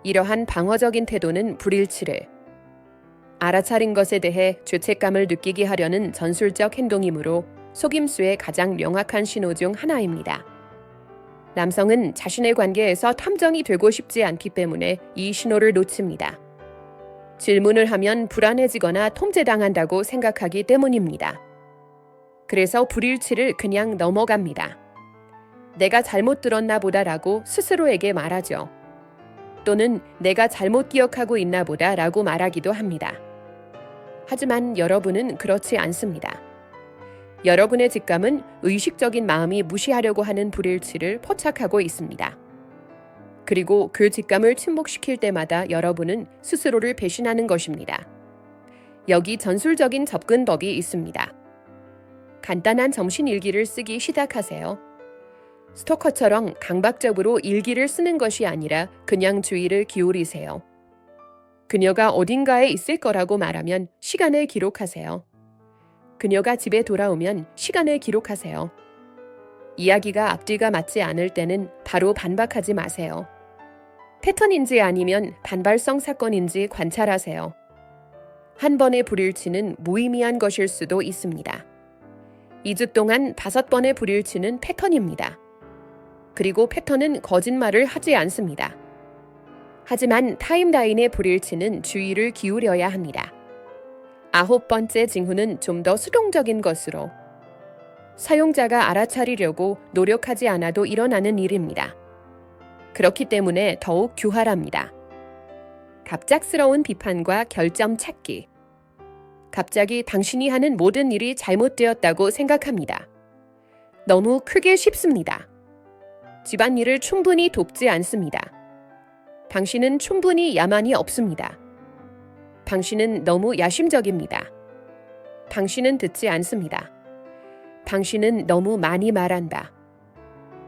이러한 방어적인 태도는 불일치를 알아차린 것에 대해 죄책감을 느끼게 하려는 전술적 행동이므로 속임수의 가장 명확한 신호 중 하나입니다. 남성은 자신의 관계에서 탐정이 되고 싶지 않기 때문에 이 신호를 놓칩니다. 질문을 하면 불안해지거나 통제당한다고 생각하기 때문입니다. 그래서 불일치를 그냥 넘어갑니다. 내가 잘못 들었나 보다라고 스스로에게 말하죠. 또는 내가 잘못 기억하고 있나 보다라고 말하기도 합니다. 하지만 여러분은 그렇지 않습니다. 여러분의 직감은 의식적인 마음이 무시하려고 하는 불일치를 포착하고 있습니다. 그리고 그 직감을 침묵시킬 때마다 여러분은 스스로를 배신하는 것입니다. 여기 전술적인 접근법이 있습니다. 간단한 정신일기를 쓰기 시작하세요. 스토커처럼 강박적으로 일기를 쓰는 것이 아니라 그냥 주의를 기울이세요. 그녀가 어딘가에 있을 거라고 말하면 시간을 기록하세요. 그녀가 집에 돌아오면 시간을 기록하세요. 이야기가 앞뒤가 맞지 않을 때는 바로 반박하지 마세요. 패턴인지 아니면 반발성 사건인지 관찰하세요. 한 번의 불일치는 무의미한 것일 수도 있습니다. 2주 동안 5번의 불일치는 패턴입니다. 그리고 패턴은 거짓말을 하지 않습니다. 하지만 타임라인의 불일치는 주의를 기울여야 합니다. 9번째 징후는 좀 더 수동적인 것으로 사용자가 알아차리려고 노력하지 않아도 일어나는 일입니다. 그렇기 때문에 더욱 규활합니다. 갑작스러운 비판과 결점 찾기. 갑자기 당신이 하는 모든 일이 잘못되었다고 생각합니다. 너무 크게 쉽습니다. 집안일을 충분히 돕지 않습니다. 당신은 충분히 야만이 없습니다. 당신은 너무 야심적입니다. 당신은 듣지 않습니다. 당신은 너무 많이 말한다.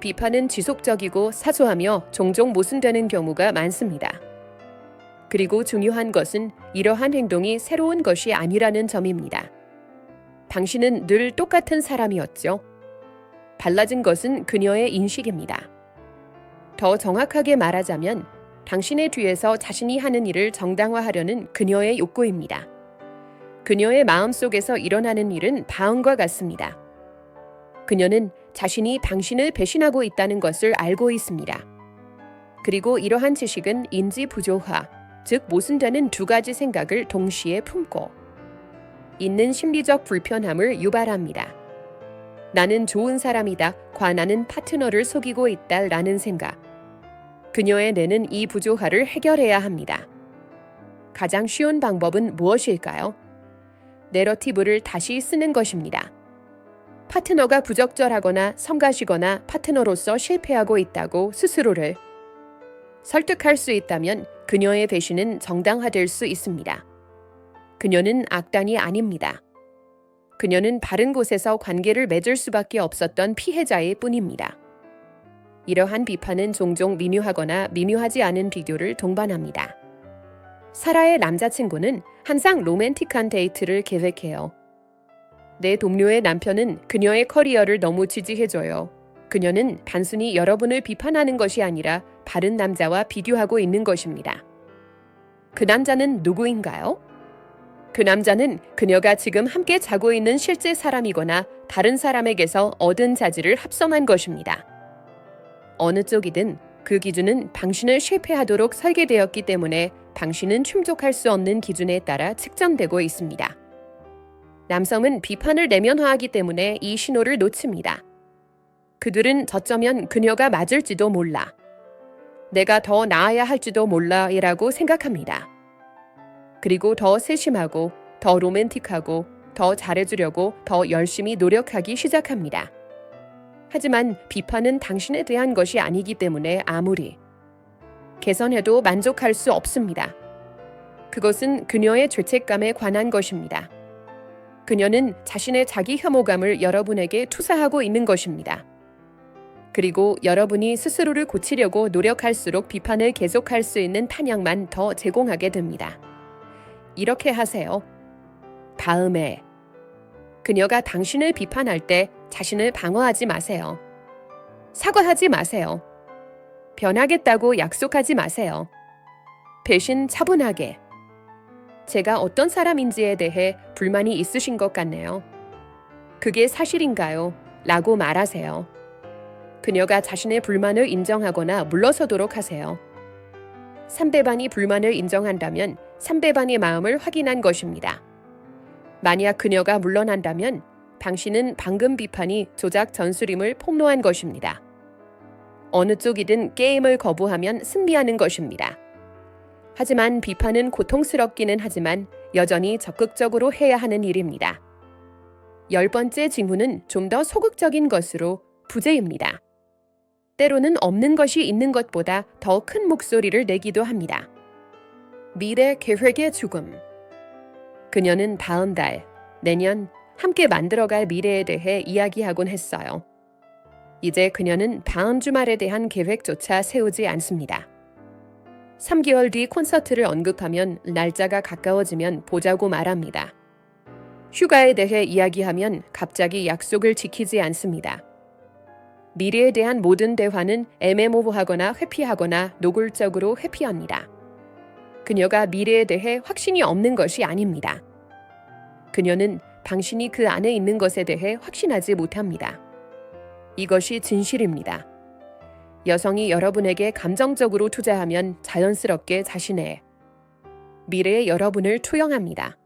비판은 지속적이고 사소하며 종종 모순되는 경우가 많습니다. 그리고 중요한 것은 이러한 행동이 새로운 것이 아니라는 점입니다. 당신은 늘 똑같은 사람이었죠. 달라진 것은 그녀의 인식입니다. 더 정확하게 말하자면 당신의 뒤에서 자신이 하는 일을 정당화하려는 그녀의 욕구입니다. 그녀의 마음속에서 일어나는 일은 다음과 같습니다. 그녀는 자신이 당신을 배신하고 있다는 것을 알고 있습니다. 그리고 이러한 지식은 인지 부조화, 즉 모순되는 두 가지 생각을 동시에 품고 있는 심리적 불편함을 유발합니다. 나는 좋은 사람이다, 나는 파트너를 속이고 있다라는 생각. 그녀의 뇌는 이 부조화를 해결해야 합니다. 가장 쉬운 방법은 무엇일까요? 내러티브를 다시 쓰는 것입니다. 파트너가 부적절하거나 성가시거나 파트너로서 실패하고 있다고 스스로를 설득할 수 있다면 그녀의 배신은 정당화될 수 있습니다. 그녀는 악단이 아닙니다. 그녀는 바른 곳에서 관계를 맺을 수밖에 없었던 피해자일 뿐입니다. 이러한 비판은 종종 미묘하거나 미묘하지 않은 비교를 동반합니다. 사라의 남자친구는 항상 로맨틱한 데이트를 계획해요. 내 동료의 남편은 그녀의 커리어를 너무 지지해줘요. 그녀는 단순히 여러분을 비판하는 것이 아니라 바른 남자와 비교하고 있는 것입니다. 그 남자는 누구인가요? 그 남자는 그녀가 지금 함께 자고 있는 실제 사람이거나 다른 사람에게서 얻은 자질을 합성한 것입니다. 어느 쪽이든 그 기준은 당신을 실패하도록 설계되었기 때문에 당신은 충족할 수 없는 기준에 따라 측정되고 있습니다. 남성은 비판을 내면화하기 때문에 이 신호를 놓칩니다. 그들은 저쩌면 그녀가 맞을지도 몰라. 내가 더 나아야 할지도 몰라 이라고 생각합니다. 그리고 더 세심하고 더 로맨틱하고 더 잘해주려고 더 열심히 노력하기 시작합니다. 하지만 비판은 당신에 대한 것이 아니기 때문에 아무리 개선해도 만족할 수 없습니다. 그것은 그녀의 죄책감에 관한 것입니다. 그녀는 자신의 자기 혐오감을 여러분에게 투사하고 있는 것입니다. 그리고 여러분이 스스로를 고치려고 노력할수록 비판을 계속할 수 있는 탄약만 더 제공하게 됩니다. 이렇게 하세요. 다음에 그녀가 당신을 비판할 때 자신을 방어하지 마세요. 사과하지 마세요. 변하겠다고 약속하지 마세요. 대신 차분하게 제가 어떤 사람인지에 대해 불만이 있으신 것 같네요. 그게 사실인가요? 라고 말하세요. 그녀가 자신의 불만을 인정하거나 물러서도록 하세요. 상대방이 불만을 인정한다면 상대방의 마음을 확인한 것입니다. 만약 그녀가 물러난다면 당신은 방금 비판이 조작 전술임을 폭로한 것입니다. 어느 쪽이든 게임을 거부하면 승리하는 것입니다. 하지만 비판은 고통스럽기는 하지만 여전히 적극적으로 해야 하는 일입니다. 10번째 징후는 좀 더 소극적인 것으로 부재입니다. 때로는 없는 것이 있는 것보다 더 큰 목소리를 내기도 합니다. 미래 계획의 죽음. 그녀는 다음 달, 내년 함께 만들어갈 미래에 대해 이야기하곤 했어요. 이제 그녀는 다음 주말에 대한 계획조차 세우지 않습니다. 3개월 뒤 콘서트를 언급하면 날짜가 가까워지면 보자고 말합니다. 휴가에 대해 이야기하면 갑자기 약속을 지키지 않습니다. 미래에 대한 모든 대화는 애매모호하거나 회피하거나 노골적으로 회피합니다. 그녀가 미래에 대해 확신이 없는 것이 아닙니다. 그녀는 당신이 그 안에 있는 것에 대해 확신하지 못합니다. 이것이 진실입니다. 여성이 여러분에게 감정적으로 투자하면 자연스럽게 자신의 미래의 여러분을 투영합니다.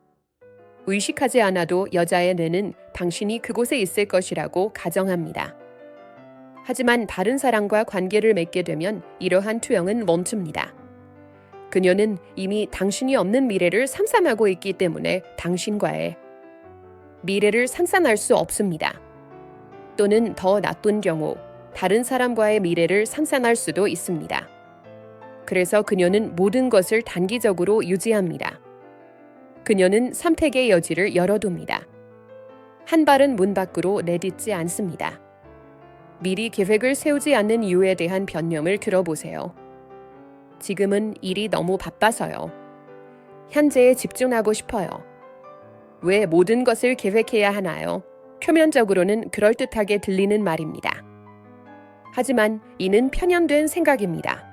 의식하지 않아도 여자의 뇌는 당신이 그곳에 있을 것이라고 가정합니다. 하지만 다른 사람과 관계를 맺게 되면 이러한 투영은 멈춥니다. 그녀는 이미 당신이 없는 미래를 상상하고 있기 때문에 당신과의 미래를 상상할 수 없습니다. 또는 더 나쁜 경우 다른 사람과의 미래를 상상할 수도 있습니다. 그래서 그녀는 모든 것을 단기적으로 유지합니다. 그녀는 선택의 여지를 열어둡니다. 한 발은 문 밖으로 내딛지 않습니다. 미리 계획을 세우지 않는 이유에 대한 변명을 들어보세요. 지금은 일이 너무 바빠서요. 현재에 집중하고 싶어요. 왜 모든 것을 계획해야 하나요? 표면적으로는 그럴듯하게 들리는 말입니다. 하지만 이는 편향된 생각입니다.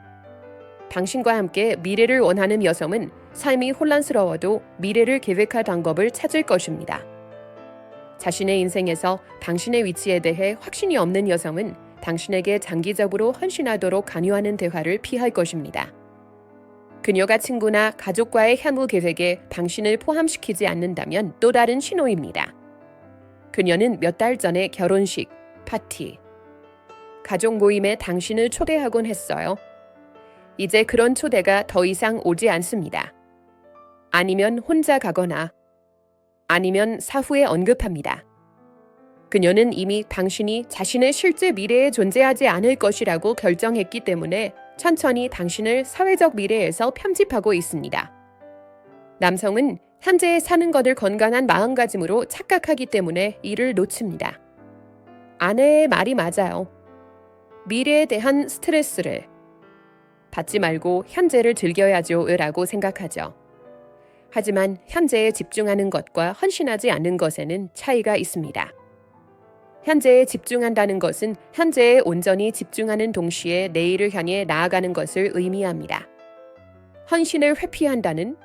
당신과 함께 미래를 원하는 여성은 삶이 혼란스러워도 미래를 계획할 방법을 찾을 것입니다. 자신의 인생에서 당신의 위치에 대해 확신이 없는 여성은 당신에게 장기적으로 헌신하도록 강요하는 대화를 피할 것입니다. 그녀가 친구나 가족과의 향후 계획에 당신을 포함시키지 않는다면 또 다른 신호입니다. 그녀는 몇 달 전에 결혼식, 파티, 가족 모임에 당신을 초대하곤 했어요. 이제 그런 초대가 더 이상 오지 않습니다. 아니면 혼자 가거나 아니면 사후에 언급합니다. 그녀는 이미 당신이 자신의 실제 미래에 존재하지 않을 것이라고 결정했기 때문에 천천히 당신을 사회적 미래에서 편집하고 있습니다. 남성은 현재에 사는 것을 건강한 마음가짐으로 착각하기 때문에 이를 놓칩니다. 아내의 말이 맞아요. 미래에 대한 스트레스를 받지 말고 현재를 즐겨야죠 라고 생각하죠. 하지만 현재에 집중하는 것과 헌신하지 않는 것에는 차이가 있습니다. 현재에 집중한다는 것은 현재에 온전히 집중하는 동시에 내일을 향해 나아가는 것을 의미합니다. 헌신을 회피한다는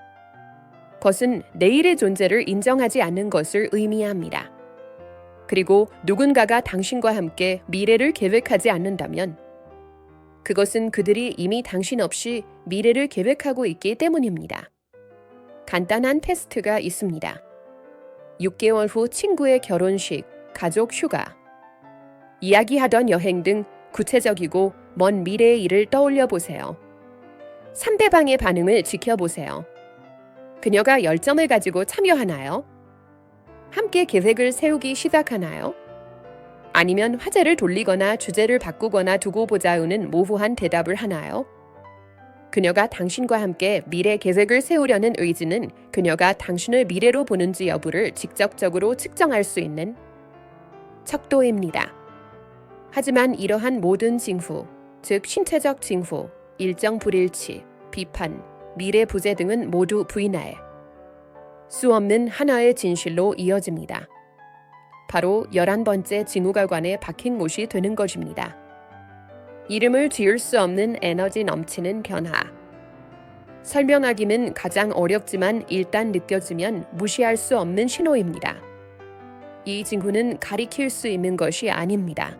것은 내일의 존재를 인정하지 않는 것을 의미합니다. 그리고 누군가가 당신과 함께 미래를 계획하지 않는다면 그것은 그들이 이미 당신 없이 미래를 계획하고 있기 때문입니다. 간단한 테스트가 있습니다. 6개월 후 친구의 결혼식, 가족 휴가, 이야기하던 여행 등 구체적이고 먼 미래의 일을 떠올려 보세요. 상대방의 반응을 지켜보세요. 그녀가 열정을 가지고 참여하나요? 함께 계획을 세우기 시작하나요? 아니면 화제를 돌리거나 주제를 바꾸거나 두고 보자우는 모호한 대답을 하나요? 그녀가 당신과 함께 미래 계획을 세우려는 의지는 그녀가 당신을 미래로 보는지 여부를 직접적으로 측정할 수 있는 척도입니다. 하지만 이러한 모든 징후, 즉 신체적 징후, 일정 불일치, 비판, 미래 부재 등은 모두 부인할 수 없는 하나의 진실로 이어집니다. 바로 11번째 징후가 관에 박힌 못이 되는 것입니다. 이름을 지을 수 없는 에너지 넘치는 변화. 설명하기는 가장 어렵지만 일단 느껴지면 무시할 수 없는 신호입니다. 이 징후는 가리킬 수 있는 것이 아닙니다.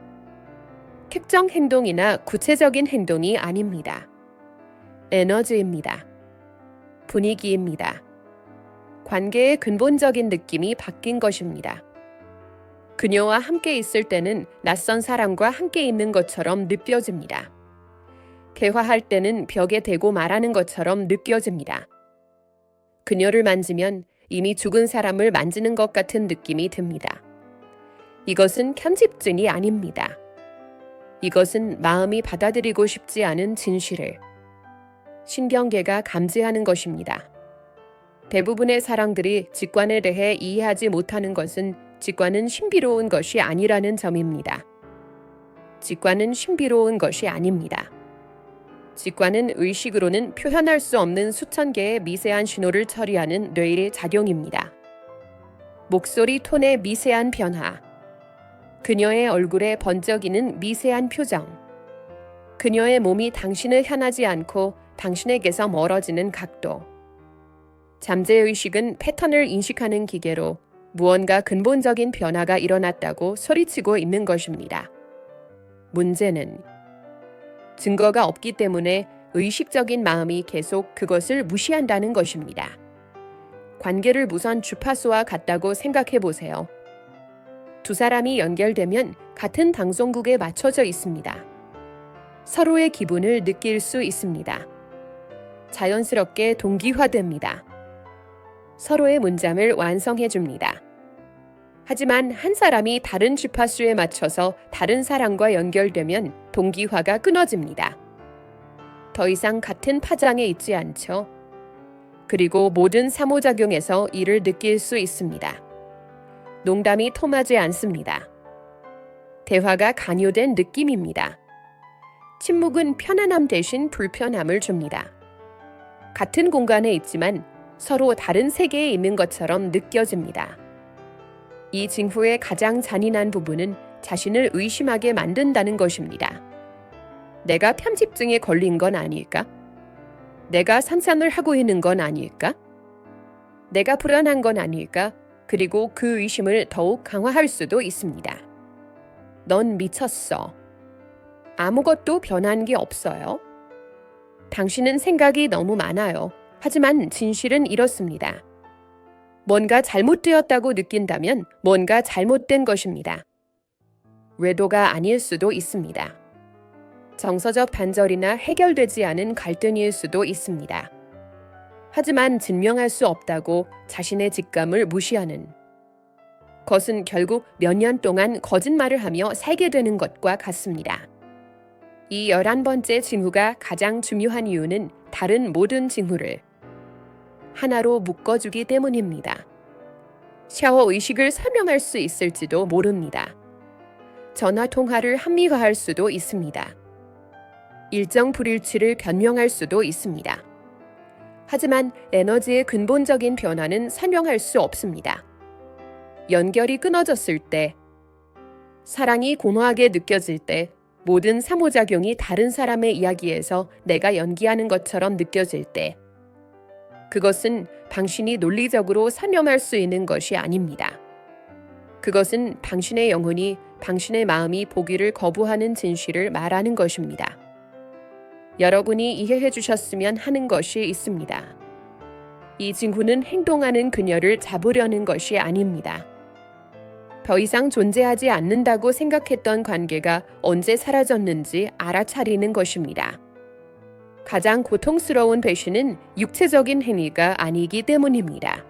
특정 행동이나 구체적인 행동이 아닙니다. 에너지입니다. 분위기입니다. 관계의 근본적인 느낌이 바뀐 것입니다. 그녀와 함께 있을 때는 낯선 사람과 함께 있는 것처럼 느껴집니다. 대화할 때는 벽에 대고 말하는 것처럼 느껴집니다. 그녀를 만지면 이미 죽은 사람을 만지는 것 같은 느낌이 듭니다. 이것은 편집증이 아닙니다. 이것은 마음이 받아들이고 싶지 않은 진실을 신경계가 감지하는 것입니다. 대부분의 사람들이 직관에 대해 이해하지 못하는 것은 직관은 신비로운 것이 아니라는 점입니다. 직관은 신비로운 것이 아닙니다. 직관은 의식으로는 표현할 수 없는 수천 개의 미세한 신호를 처리하는 뇌의 작용입니다. 목소리 톤의 미세한 변화, 그녀의 얼굴에 번쩍이는 미세한 표정, 그녀의 몸이 당신을 향하지 않고 당신에게서 멀어지는 각도. 잠재의식은 패턴을 인식하는 기계로 무언가 근본적인 변화가 일어났다고 소리치고 있는 것입니다. 문제는 증거가 없기 때문에 의식적인 마음이 계속 그것을 무시한다는 것입니다. 관계를 무선 주파수와 같다고 생각해 보세요. 두 사람이 연결되면 같은 방송국에 맞춰져 있습니다. 서로의 기분을 느낄 수 있습니다. 자연스럽게 동기화됩니다. 서로의 문장을 완성해 줍니다. 하지만 한 사람이 다른 주파수에 맞춰서 다른 사람과 연결되면 동기화가 끊어집니다. 더 이상 같은 파장에 있지 않죠. 그리고 모든 상호작용에서 이를 느낄 수 있습니다. 농담이 통하지 않습니다. 대화가 강요된 느낌입니다. 침묵은 편안함 대신 불편함을 줍니다. 같은 공간에 있지만 서로 다른 세계에 있는 것처럼 느껴집니다. 이 징후의 가장 잔인한 부분은 자신을 의심하게 만든다는 것입니다. 내가 편집증에 걸린 건 아닐까? 내가 상상을 하고 있는 건 아닐까? 내가 불안한 건 아닐까? 그리고 그 의심을 더욱 강화할 수도 있습니다. 넌 미쳤어. 아무것도 변한 게 없어요. 당신은 생각이 너무 많아요. 하지만 진실은 이렇습니다. 뭔가 잘못되었다고 느낀다면 뭔가 잘못된 것입니다. 외도가 아닐 수도 있습니다. 정서적 반절이나 해결되지 않은 갈등일 수도 있습니다. 하지만 증명할 수 없다고 자신의 직감을 무시하는 것은 결국 몇 년 동안 거짓말을 하며 살게 되는 것과 같습니다. 이 11번째 징후가 가장 중요한 이유는 다른 모든 징후를 하나로 묶어주기 때문입니다. 샤워 의식을 설명할 수 있을지도 모릅니다. 전화 통화를 합리화할 수도 있습니다. 일정 불일치를 변명할 수도 있습니다. 하지만 에너지의 근본적인 변화는 설명할 수 없습니다. 연결이 끊어졌을 때, 사랑이 공허하게 느껴질 때, 모든 상호작용이 다른 사람의 이야기에서 내가 연기하는 것처럼 느껴질 때, 그것은 당신이 논리적으로 설명할 수 있는 것이 아닙니다. 그것은 당신의 영혼이 당신의 마음이 보기를 거부하는 진실을 말하는 것입니다. 여러분이 이해해 주셨으면 하는 것이 있습니다. 이 징후는 행동하는 그녀를 잡으려는 것이 아닙니다. 더 이상 존재하지 않는다고 생각했던 관계가 언제 사라졌는지 알아차리는 것입니다. 가장 고통스러운 배신은 육체적인 행위가 아니기 때문입니다.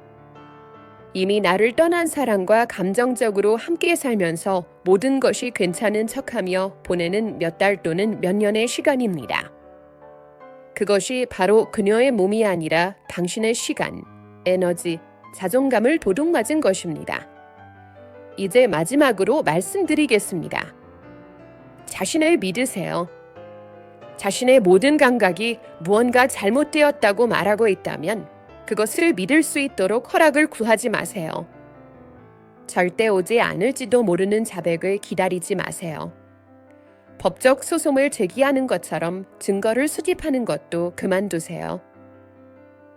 이미 나를 떠난 사람과 감정적으로 함께 살면서 모든 것이 괜찮은 척하며 보내는 몇 달 또는 몇 년의 시간입니다. 그것이 바로 그녀의 몸이 아니라 당신의 시간, 에너지, 자존감을 도둑맞은 것입니다. 이제 마지막으로 말씀드리겠습니다. 자신을 믿으세요. 자신의 모든 감각이 무언가 잘못되었다고 말하고 있다면 그것을 믿을 수 있도록 허락을 구하지 마세요. 절대 오지 않을지도 모르는 자백을 기다리지 마세요. 법적 소송을 제기하는 것처럼 증거를 수집하는 것도 그만두세요.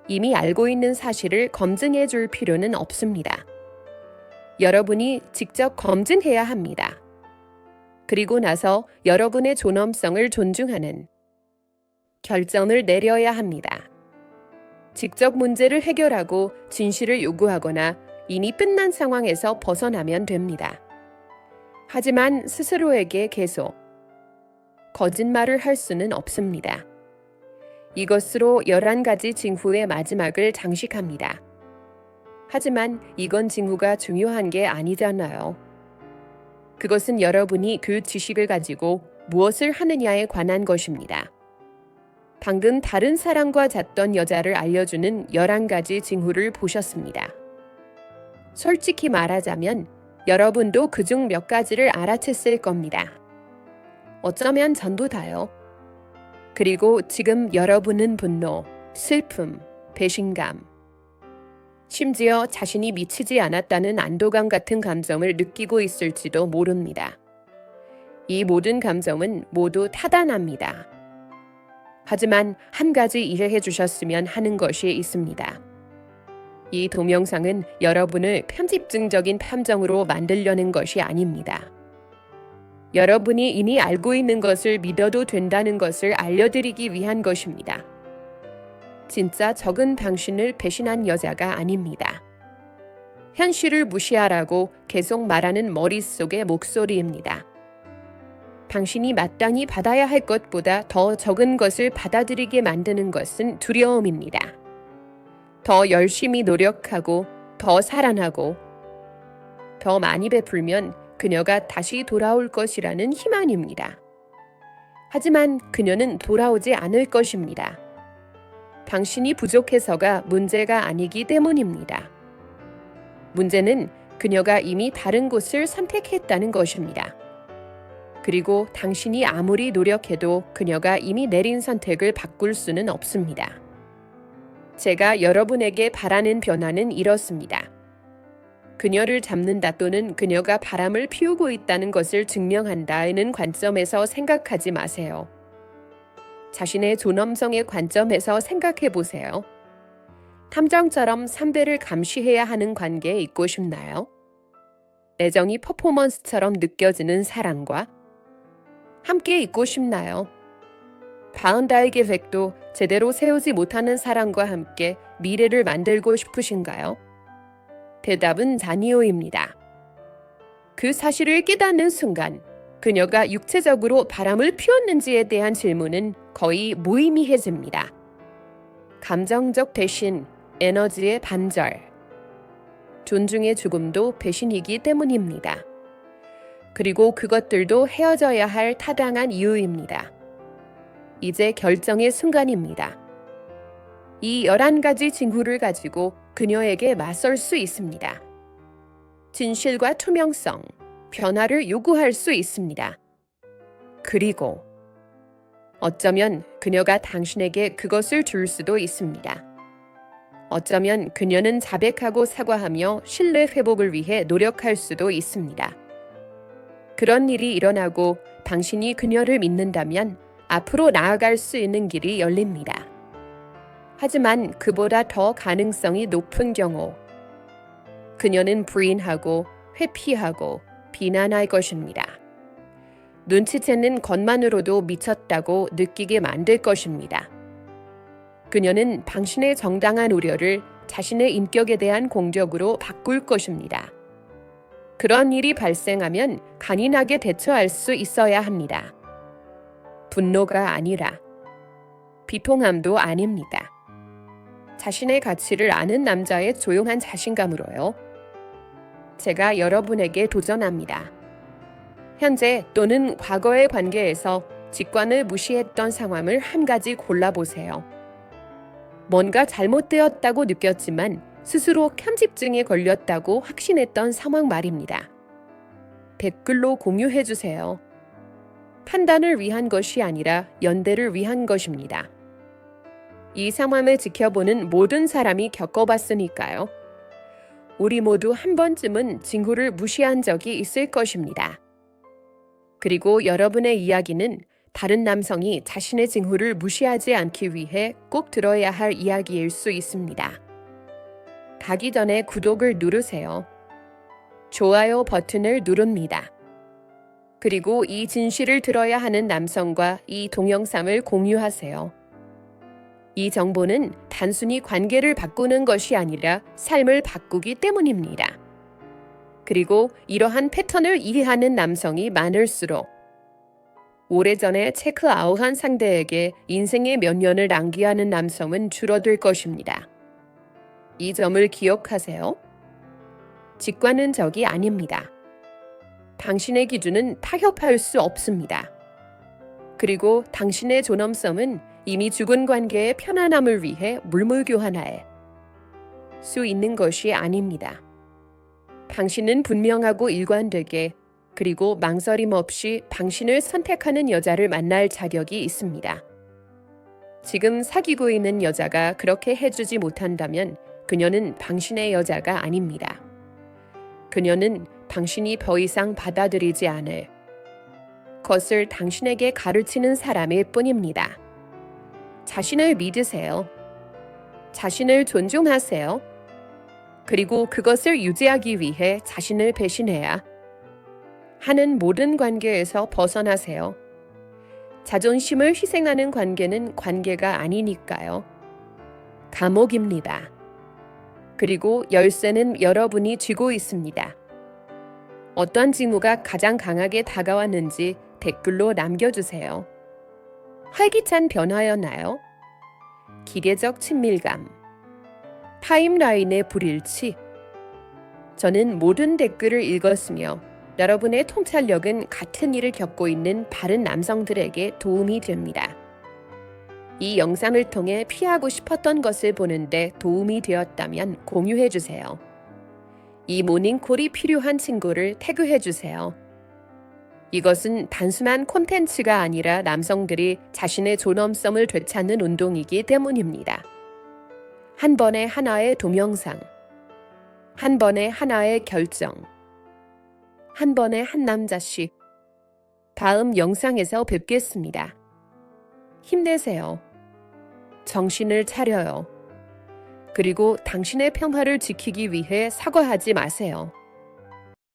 이미 알고 있는 사실을 검증해 줄 필요는 없습니다. 여러분이 직접 검증해야 합니다. 그리고 나서 여러분의 존엄성을 존중하는 결정을 내려야 합니다. 직접 문제를 해결하고 진실을 요구하거나 이미 끝난 상황에서 벗어나면 됩니다. 하지만 스스로에게 계속 거짓말을 할 수는 없습니다. 이것으로 11가지 징후의 마지막을 장식합니다. 하지만 이건 징후가 중요한 게 아니잖아요. 그것은 여러분이 그 지식을 가지고 무엇을 하느냐에 관한 것입니다. 방금 다른 사람과 잤던 여자를 알려주는 11가지 징후를 보셨습니다. 솔직히 말하자면 여러분도 그중 몇 가지를 알아챘을 겁니다. 어쩌면 전부 다요. 그리고 지금 여러분은 분노, 슬픔, 배신감, 심지어 자신이 미치지 않았다는 안도감 같은 감정을 느끼고 있을지도 모릅니다. 이 모든 감정은 모두 타당합니다. 하지만 한 가지 이해해 주셨으면 하는 것이 있습니다. 이 동영상은 여러분을 편집증적인 판정으로 만들려는 것이 아닙니다. 여러분이 이미 알고 있는 것을 믿어도 된다는 것을 알려드리기 위한 것입니다. 진짜 적은 당신을 배신한 여자가 아닙니다. 현실을 무시하라고 계속 말하는 머릿속의 목소리입니다. 당신이 마땅히 받아야 할 것보다 더 적은 것을 받아들이게 만드는 것은 두려움입니다. 더 열심히 노력하고 더 살아나고 더 많이 베풀면 그녀가 다시 돌아올 것이라는 희망입니다. 하지만 그녀는 돌아오지 않을 것입니다. 당신이 부족해서가 문제가 아니기 때문입니다. 문제는 그녀가 이미 다른 곳을 선택했다는 것입니다. 그리고 당신이 아무리 노력해도 그녀가 이미 내린 선택을 바꿀 수는 없습니다. 제가 여러분에게 바라는 변화는 이렇습니다. 그녀를 잡는다 또는 그녀가 바람을 피우고 있다는 것을 증명한다는 관점에서 생각하지 마세요. 자신의 존엄성의 관점에서 생각해 보세요. 탐정처럼 상대를 감시해야 하는 관계에 있고 싶나요? 애정이 퍼포먼스처럼 느껴지는 사랑과 함께 있고 싶나요? 바운다의 계획도 제대로 세우지 못하는 사랑과 함께 미래를 만들고 싶으신가요? 대답은 아니오입니다. 그 사실을 깨닫는 순간 그녀가 육체적으로 바람을 피웠는지에 대한 질문은 거의 무의미해집니다. 감정적 배신, 에너지의 반절, 존중의 죽음도 배신이기 때문입니다. 그리고 그것들도 헤어져야 할 타당한 이유입니다. 이제 결정의 순간입니다. 이 11가지 징후를 가지고 그녀에게 맞설 수 있습니다. 진실과 투명성, 변화를 요구할 수 있습니다. 그리고 어쩌면 그녀가 당신에게 그것을 줄 수도 있습니다. 어쩌면 그녀는 자백하고 사과하며 신뢰 회복을 위해 노력할 수도 있습니다. 그런 일이 일어나고 당신이 그녀를 믿는다면 앞으로 나아갈 수 있는 길이 열립니다. 하지만 그보다 더 가능성이 높은 경우, 그녀는 부인하고 회피하고 비난할 것입니다. 눈치채는 것만으로도 미쳤다고 느끼게 만들 것입니다. 그녀는 당신의 정당한 우려를 자신의 인격에 대한 공격으로 바꿀 것입니다. 그런 일이 발생하면 간인하게 대처할 수 있어야 합니다. 분노가 아니라 비통함도 아닙니다. 자신의 가치를 아는 남자의 조용한 자신감으로요. 제가 여러분에게 도전합니다. 현재 또는 과거의 관계에서 직관을 무시했던 상황을 한 가지 골라보세요. 뭔가 잘못되었다고 느꼈지만 스스로 편집증에 걸렸다고 확신했던 상황 말입니다. 댓글로 공유해주세요. 판단을 위한 것이 아니라 연대를 위한 것입니다. 이 상황을 지켜보는 모든 사람이 겪어봤으니까요. 우리 모두 한 번쯤은 징후를 무시한 적이 있을 것입니다. 그리고 여러분의 이야기는 다른 남성이 자신의 징후를 무시하지 않기 위해 꼭 들어야 할 이야기일 수 있습니다. 가기 전에 구독을 누르세요. 좋아요 버튼을 누릅니다. 그리고 이 진실을 들어야 하는 남성과 이 동영상을 공유하세요. 이 정보는 단순히 관계를 바꾸는 것이 아니라 삶을 바꾸기 때문입니다. 그리고 이러한 패턴을 이해하는 남성이 많을수록 오래전에 체크아웃한 상대에게 인생의 몇 년을 낭비하는 남성은 줄어들 것입니다. 이 점을 기억하세요. 직관은 적이 아닙니다. 당신의 기준은 타협할 수 없습니다. 그리고 당신의 존엄성은 이미 죽은 관계의 편안함을 위해 물물교환할 수 있는 것이 아닙니다. 당신은 분명하고 일관되게 그리고 망설임 없이 당신을 선택하는 여자를 만날 자격이 있습니다. 지금 사귀고 있는 여자가 그렇게 해주지 못한다면 그녀는 당신의 여자가 아닙니다. 그녀는 당신이 더 이상 받아들이지 않을 것을 당신에게 가르치는 사람일 뿐입니다. 자신을 믿으세요. 자신을 존중하세요. 그리고 그것을 유지하기 위해 자신을 배신해야 하는 모든 관계에서 벗어나세요. 자존심을 희생하는 관계는 관계가 아니니까요. 감옥입니다. 그리고 열쇠는 여러분이 쥐고 있습니다. 어떤 징후가 가장 강하게 다가왔는지 댓글로 남겨주세요. 활기찬 변화였나요? 기계적 친밀감, 타임라인의 불일치. 저는 모든 댓글을 읽었으며 여러분의 통찰력은 같은 일을 겪고 있는 다른 남성들에게 도움이 됩니다. 이 영상을 통해 피하고 싶었던 것을 보는데 도움이 되었다면 공유해주세요. 이 모닝콜이 필요한 친구를 태그해주세요. 이것은 단순한 콘텐츠가 아니라 남성들이 자신의 존엄성을 되찾는 운동이기 때문입니다. 한 번에 하나의 동영상, 한 번에 하나의 결정. 한 번에 한 남자씩. 다음 영상에서 뵙겠습니다. 힘내세요. 정신을 차려요. 그리고 당신의 평화를 지키기 위해 사과하지 마세요.